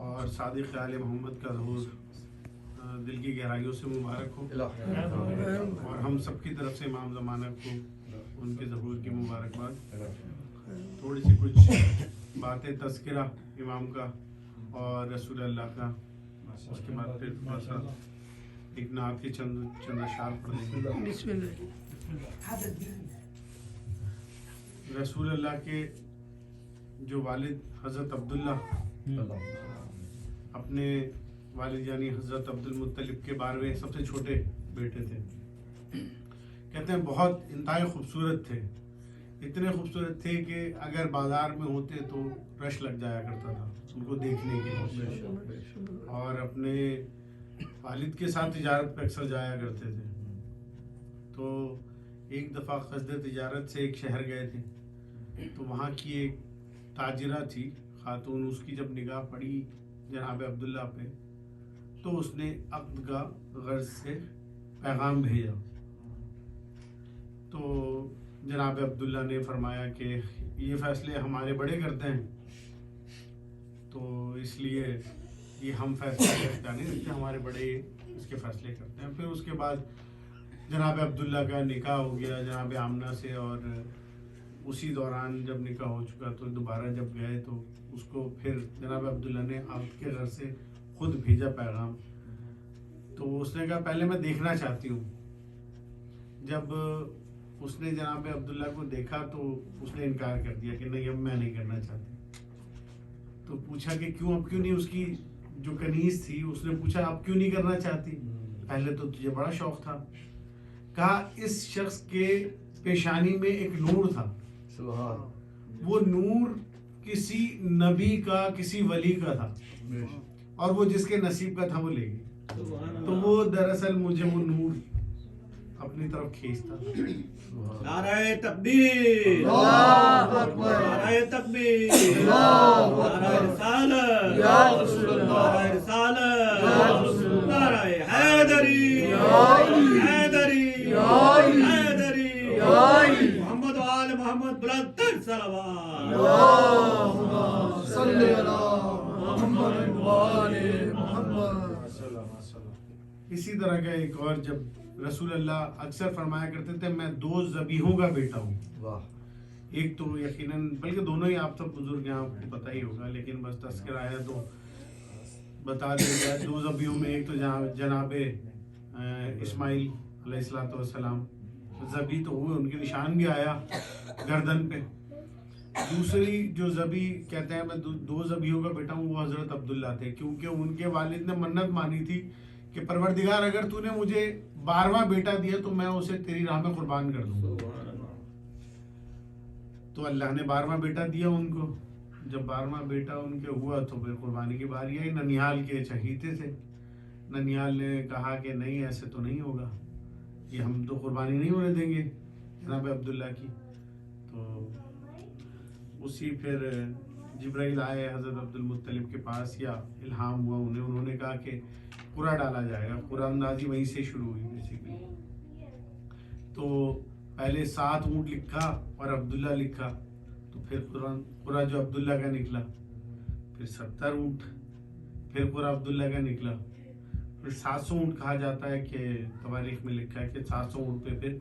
اور صادق آل محمد کا ظہور دل کی گہرائیوں سے مبارک ہو، اور ہم سب کی طرف سے امام زمانہ کو ان کے ظہور کی مبارکباد۔ تھوڑی سی کچھ باتیں تذکرہ امام کا اور رسول اللہ کا، اس کے بعد پھر تھوڑا سا ایک نعت کے چند اشعار پڑھ دیں گے۔ رسول اللہ کے جو والد حضرت عبداللہ اپنے والد یعنی حضرت عبد المطلب کے 12ویں سب سے چھوٹے بیٹے تھے، کہتے ہیں بہت انتہائی خوبصورت تھے، اتنے خوبصورت تھے کہ اگر بازار میں ہوتے تو رش لگ جایا کرتا تھا ان کو دیکھنے کے لیے، اور اپنے والد کے ساتھ تجارت پہ اکثر جایا کرتے تھے۔ تو ایک دفعہ قصد تجارت سے ایک شہر گئے تھے، تو وہاں کی ایک تاجرہ تھی خاتون، اس کی جب نگاہ پڑی جناب عبداللہ پہ تو اس نے عقد کا غرض سے پیغام بھیجا۔ تو جناب عبداللہ نے فرمایا کہ یہ فیصلے ہمارے بڑے کرتے ہیں، تو اس لیے یہ ہم فیصلے کرتے نہیں رکھتے، ہمارے بڑے اس کے فیصلے کرتے ہیں۔ پھر اس کے بعد جناب عبداللہ کا نکاح ہو گیا جناب آمنہ سے، اور اسی دوران جب نکاح ہو چکا تو دوبارہ جب گئے تو اس کو پھر جناب عبداللہ نے عقد کے غرض سے خود بھیجا پیغام۔ تو اس نے کہا پہلے میں دیکھنا چاہتی ہوں۔ جب اس نے جناب عبداللہ کو دیکھا تو اس نے انکار کر دیا کہ نہیں اب میں نہیں کرنا چاہتی۔ تو پوچھا کہ کیوں، اب کیوں نہیں؟ اس کی جو کنیز تھی اس نے پوچھا اب کیوں نہیں کرنا چاہتی، پہلے تو تجھے بڑا شوق تھا۔ کہا اس شخص کے پیشانی میں ایک نور تھا، وہ نور کسی نبی کا کسی ولی کا تھا، اور وہ جس کے نصیب کا تھا وہ لے گئی۔ تو وہ دراصل مجھے وہ نور اپنی طرف کھینچتا تھا۔ نعرہ تکبیر، اللہ اکبر، نعرہ تکبیر، نعرہ رسالت، یا رسول اللہ، نعرہ رسالت، یا رسول اللہ، نعرہ حیدری، حیدری، حیدری، محمد و آل محمد بلند تر صلوات، اللہم صلی علی محمد و آل محمد۔ اسی طرح کا ایک اور، جب رسول اللہ اکثر فرمایا کرتے تھے میں 2 ذبیحوں کا بیٹا ہوں، ایک تو یقیناً بلکہ دونوں ہی آپ سب بزرگ ہیں، آپ کو پتہ ہی ہوگا، لیکن بس تذکرہ آیا تو بتا دیا گیا۔ 2 ذبیحوں میں ایک تو جناب اسماعیل علیہ السلام ذبیح تو ہوئے، ان کے نشان بھی آیا گردن پہ۔ دوسری جو ذبیح کہتے ہیں میں 2 ذبیحوں کا بیٹا ہوں، وہ حضرت عبداللہ تھے، کیونکہ ان کے والد نے منت مانی تھی کہ پروردگار اگر تو نے مجھے 12واں بیٹا دیا تو میں اسے تیری راہ میں قربان کر دوں۔ تو اللہ نے 12واں بیٹا دیا ان کو۔ جب 12واں بیٹا ان کے ہوا تو پھر قربانی کی باری آئی۔ ننیال کے چہیتے تھے، ننیال نے کہا کہ نہیں ایسے تو نہیں ہوگا، یہ ہم تو قربانی نہیں ہونے دیں گے جناب عبداللہ کی۔ تو اسی پھر جبرائیل آئے حضرت عبد المطلب کے پاس، یا الہام ہوا انہیں، انہوں نے کہا کہ قرعہ ڈالا جائے گا۔ قرعہ اندازی وہیں سے شروع ہوئی بیسیکلی۔ تو پہلے 7 اونٹ لکھا اور عبداللہ لکھا، تو پھر قرعہ جو عبداللہ کا نکلا، پھر 70 اونٹ، پھر قرعہ عبداللہ کا نکلا، پھر 700 اونٹ کہا جاتا ہے کہ تواریخ میں لکھا ہے کہ 700 اونٹ پہ پھر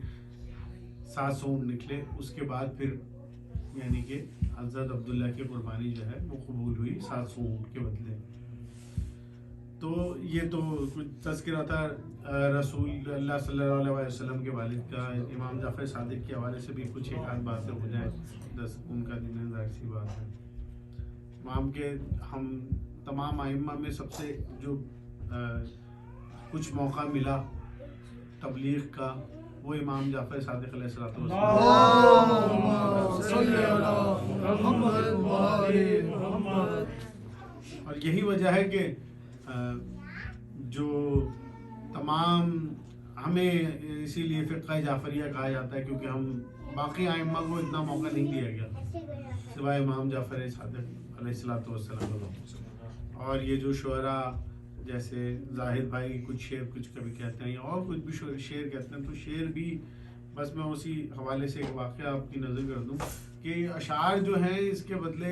700 اونٹ نکلے۔ اس کے بعد پھر یعنی کہ حضرت عبداللہ کی قربانی جو ہے وہ قبول ہوئی 700 اونٹ کے بدلے۔ تو یہ تو کچھ تذکرہ تھا رسول اللہ صلی اللہ علیہ وسلم کے والد کا۔ امام جعفر صادق کے حوالے سے بھی کچھ ایک آدھ باتیں ہو جائیں، ان کا دن ظاہر سی بات ہے۔ امام کے ہم تمام ائمہ میں سب سے جو کچھ موقع ملا تبلیغ کا، وہ امام جعفر صادق علیہ الصلوۃ والسلام۔ اور یہی وجہ ہے کہ جو تمام ہمیں اسی لیے فقہ جعفریہ کہا جاتا ہے، کیونکہ ہم باقی ائمہ کو اتنا موقع نہیں دیا گیا سوائے امام جعفر صادق علیہ الصلوۃ والسلام۔ اور یہ جو شعراء جیسے زاہد بھائی کچھ شعر کچھ کبھی کہتے ہیں، اور کچھ بھی شعر کہتے ہیں، تو شعر بھی بس میں اسی حوالے سے ایک واقعہ آپ کی نظر کر دوں کہ اشعار جو ہیں اس کے بدلے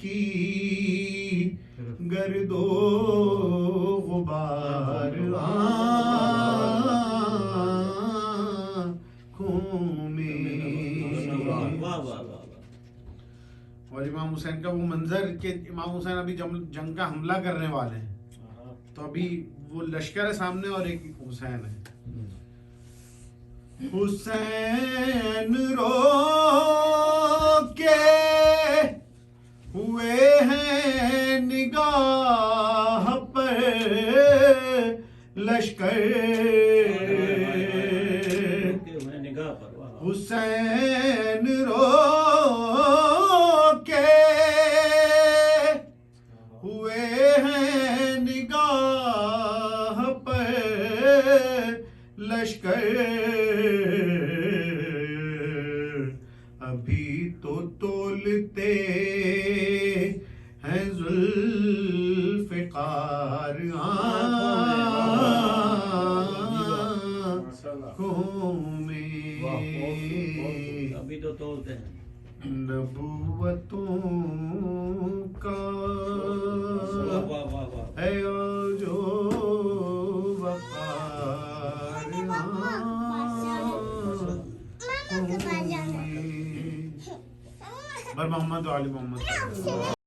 کی گردو غبار آنکھوں میں. واہ واہ واہ واہ. اور امام حسین کا وہ منظر کہ امام حسین ابھی جنگ کا حملہ کرنے والے ہیں, تو ابھی وہ لشکر ہے سامنے اور ایک حسین ہے. حسین رو کے ہوئے ہیں نگاہ پر لشکر, نگاہ پر. حسین رو کے ہوئے ہیں نگاہ پر لشکر, ابھی تو تولتے ہیں ذوالفقار آنکھوں میں, ابھی تو تولتے ہیں نبوتوں کا واہ واہ واہ. ہے جو وقار آنکھوں میں. بر محمد و علی محمد.